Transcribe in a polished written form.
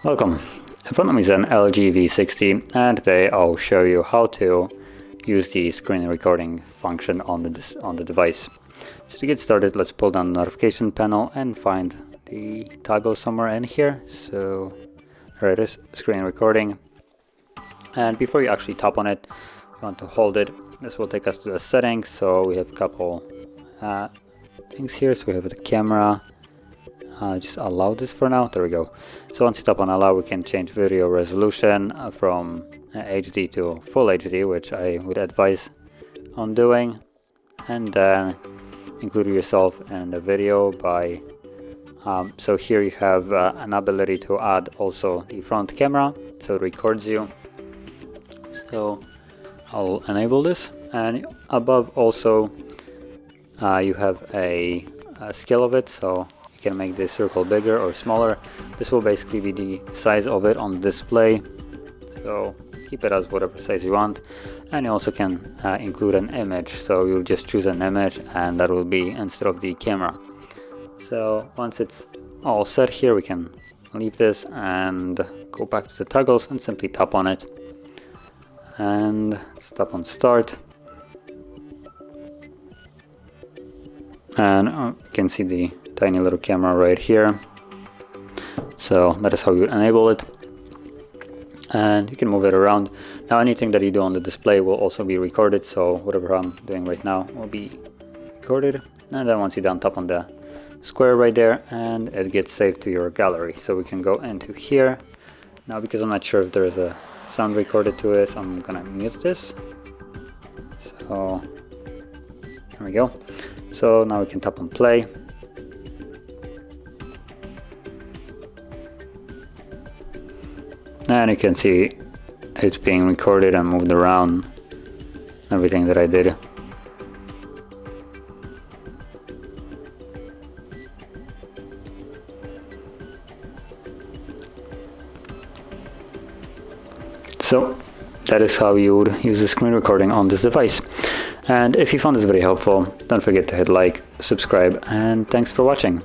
Welcome. In front of me is an LG V60 and today I'll show you how to use the screen recording function on the device. So to get started, let's pull down the notification panel and find the toggle somewhere in here. So there it is, screen recording. And before you actually tap on it, you want to hold it. This will take us to the settings. So we have a couple things here. So we have the camera. Just allow this for now. There we go. So once you tap on allow, we can change video resolution from HD to full HD, which I would advise on doing, and then include yourself in the video by so here you have an ability to add also the front camera, so it records you. So I'll enable this, and above also you have a scale of it, so you can make this circle bigger or smaller. This will basically be the size of it on display, so keep it as whatever size you want. And you also can include an image, so you'll just choose an image and that will be instead of the camera. So once it's all set here, we can leave this and go back to the toggles and simply tap on it, and let's tap on start, and you can see the tiny little camera right here. So that is how you enable it, and you can move it around. Now anything that you do on the display will also be recorded, so whatever I'm doing right now will be recorded. And then once you're done, tap on the square right there and it gets saved to your gallery. So we can go into here. Now because I'm not sure if there is a sound recorded to it, I'm gonna mute this. So there we go. So now we can tap on play. And you can see it's being recorded and moved around, everything that I did. So that is how you would use the screen recording on this device. And if you found this very helpful, don't forget to hit like, subscribe, and thanks for watching.